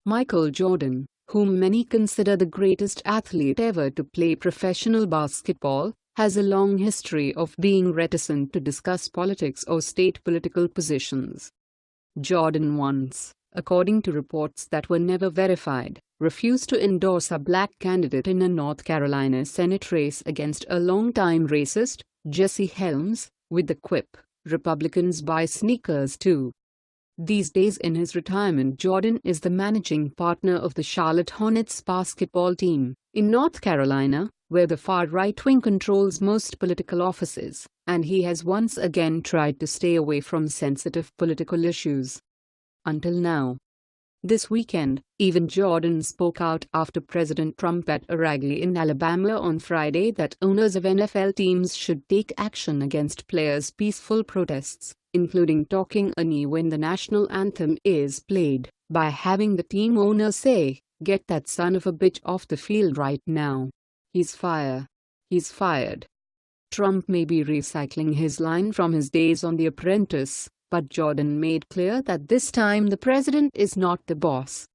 Michael Jordan, whom many consider the greatest athlete ever to play professional basketball, has a long history of being reticent to discuss politics or state political positions. Jordan once, according to reports that were never verified, refused to endorse a black candidate in a North Carolina Senate race against a longtime racist, Jesse Helms, with the quip, "Republicans buy sneakers too." These days in his retirement, Jordan is the managing partner of the Charlotte Hornets basketball team in North Carolina, where the far right wing controls most political offices, and he has once again tried to stay away from sensitive political issues. Until now. This weekend, even Jordan spoke out after President Trump at a rally in Alabama on Friday that owners of NFL teams should take action against players' peaceful protests, including taking a knee when the national anthem is played, by having the team owner say, "Get that son of a bitch off the field right now. He's fired." He's fired. Trump may be recycling his line from his days on The Apprentice, but Jordan made clear that this time the president is not the boss.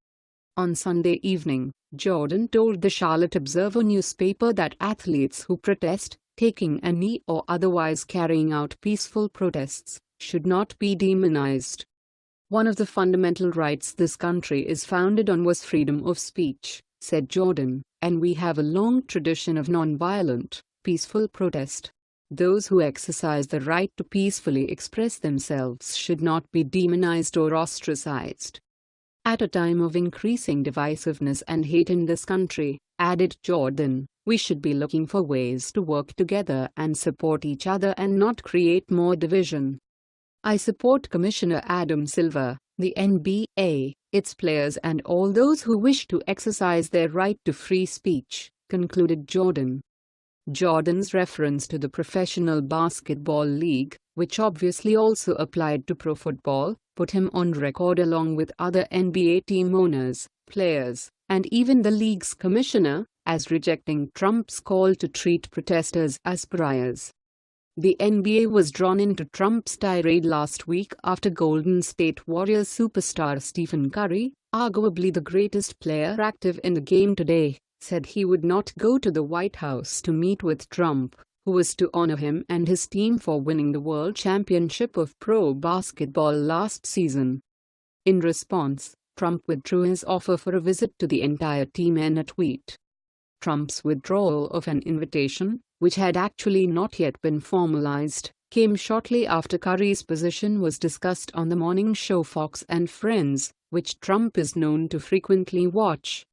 On Sunday evening, Jordan told the Charlotte Observer newspaper that athletes who protest, taking a knee or otherwise carrying out peaceful protests, should not be demonized. "One of the fundamental rights this country is founded on was freedom of speech," said Jordan, "and we have a long tradition of nonviolent, peaceful protest. Those who exercise the right to peacefully express themselves should not be demonized or ostracized." At a time of increasing divisiveness and hate in this country, added Jordan, "we should be looking for ways to work together and support each other and not create more division. I support Commissioner Adam Silver, the NBA, its players and all those who wish to exercise their right to free speech," concluded Jordan. Jordan's reference to the Professional Basketball League, which obviously also applied to pro football, put him on record along with other NBA team owners, players, and even the league's commissioner, as rejecting Trump's call to treat protesters as pariahs. The NBA was drawn into Trump's tirade last week after Golden State Warriors superstar Stephen Curry, arguably the greatest player active in the game today, said he would not go to the White House to meet with Trump, who was to honor him and his team for winning the World Championship of Pro Basketball last season. In response, Trump withdrew his offer for a visit to the entire team in a tweet. Trump's withdrawal of an invitation, which had actually not yet been formalized, came shortly after Curry's position was discussed on the morning show Fox and Friends, which Trump is known to frequently watch.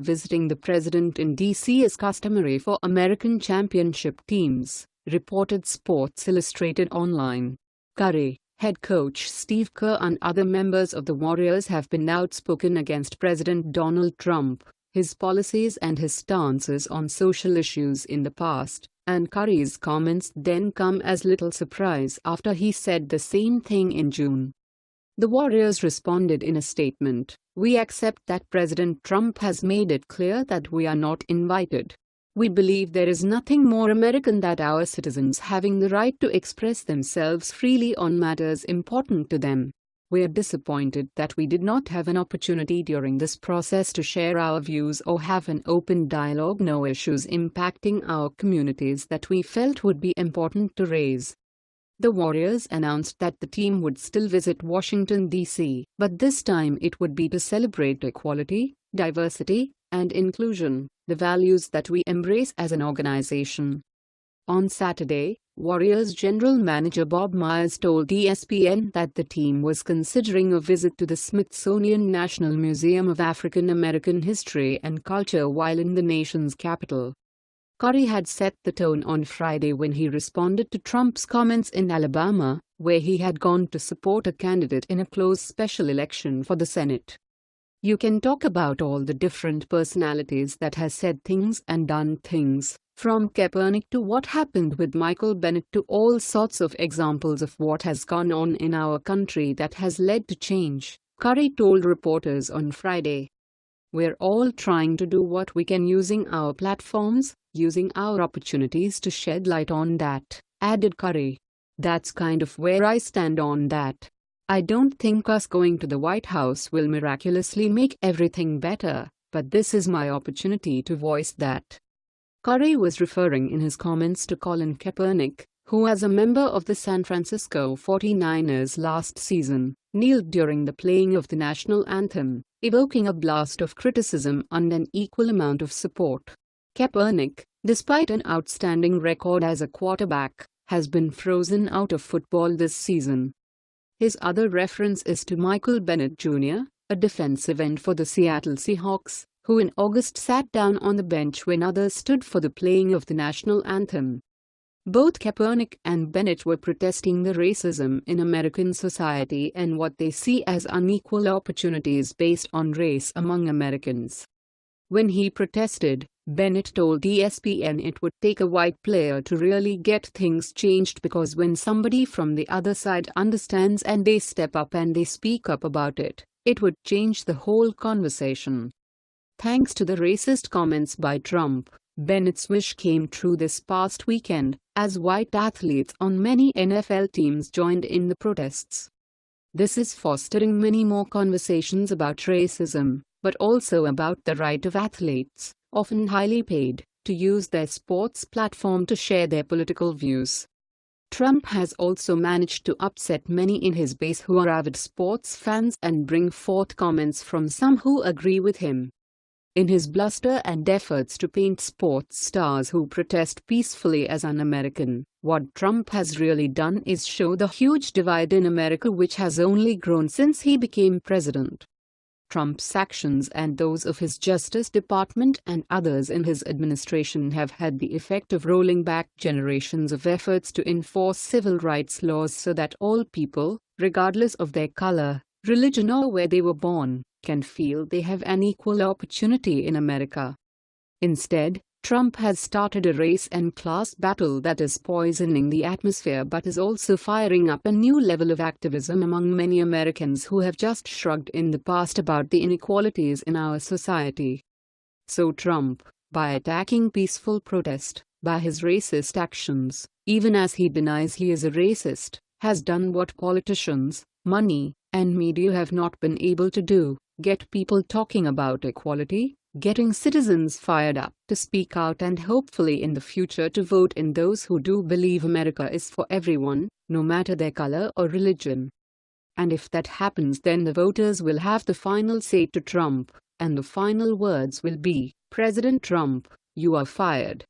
Visiting the president in D.C. is customary for American championship teams, reported Sports Illustrated online. Curry, head coach Steve Kerr and other members of the Warriors have been outspoken against President Donald Trump, his policies and his stances on social issues in the past, and Curry's comments then come as little surprise after he said the same thing in June. The Warriors responded in a statement, "We accept that President Trump has made it clear that we are not invited. We believe there is nothing more American than our citizens having the right to express themselves freely on matters important to them. We are disappointed that we did not have an opportunity during this process to share our views or have an open dialogue. No issues impacting our communities that we felt would be important to raise." The Warriors announced that the team would still visit Washington, D.C., but this time it would be to celebrate equality, diversity, and inclusion, the values that we embrace as an organization. On Saturday, Warriors general manager Bob Myers told ESPN that the team was considering a visit to the Smithsonian National Museum of African American History and Culture while in the nation's capital. Curry had set the tone on Friday when he responded to Trump's comments in Alabama, where he had gone to support a candidate in a close special election for the Senate. "You can talk about all the different personalities that has said things and done things, from Kaepernick to what happened with Michael Bennett to all sorts of examples of what has gone on in our country that has led to change," Curry told reporters on Friday. "We're all trying to do what we can using our platforms, using our opportunities to shed light on that," added Curry. "That's kind of where I stand on that. I don't think us going to the White House will miraculously make everything better, but this is my opportunity to voice that. Curry was referring in his comments to Colin Kaepernick, who as a member of the San Francisco 49ers last season, kneeled during the playing of the national anthem, evoking a blast of criticism and an equal amount of support. Kaepernick, despite an outstanding record as a quarterback, has been frozen out of football this season. His other reference is to Michael Bennett Jr., a defensive end for the Seattle Seahawks, who in August sat down on the bench when others stood for the playing of the national anthem. Both Kaepernick and Bennett were protesting the racism in American society and what they see as unequal opportunities based on race among Americans. When he protested, Bennett told ESPN it would take a white player to really get things changed because when somebody from the other side understands and they step up and they speak up about it, it would change the whole conversation. Thanks to the racist comments by Trump, Bennett's wish came true this past weekend, as white athletes on many NFL teams joined in the protests. This is fostering many more conversations about racism, but also about the right of athletes, often highly paid, to use their sports platform to share their political views. Trump has also managed to upset many in his base who are avid sports fans and bring forth comments from some who agree with him. In his bluster and efforts to paint sports stars who protest peacefully as un-American, what Trump has really done is show the huge divide in America which has only grown since he became president. Trump's actions and those of his Justice Department and others in his administration have had the effect of rolling back generations of efforts to enforce civil rights laws so that all people, regardless of their color, religion or where they were born, can feel they have an equal opportunity in America. Instead, Trump has started a race and class battle that is poisoning the atmosphere but is also firing up a new level of activism among many Americans who have just shrugged in the past about the inequalities in our society. So Trump, by attacking peaceful protest, by his racist actions, even as he denies he is a racist, has done what politicians, money, and media have not been able to do: get people talking about equality, getting citizens fired up to speak out and hopefully in the future to vote in those who do believe America is for everyone, no matter their color or religion. And if that happens, then the voters will have the final say to Trump, and the final words will be, "President Trump, you are fired."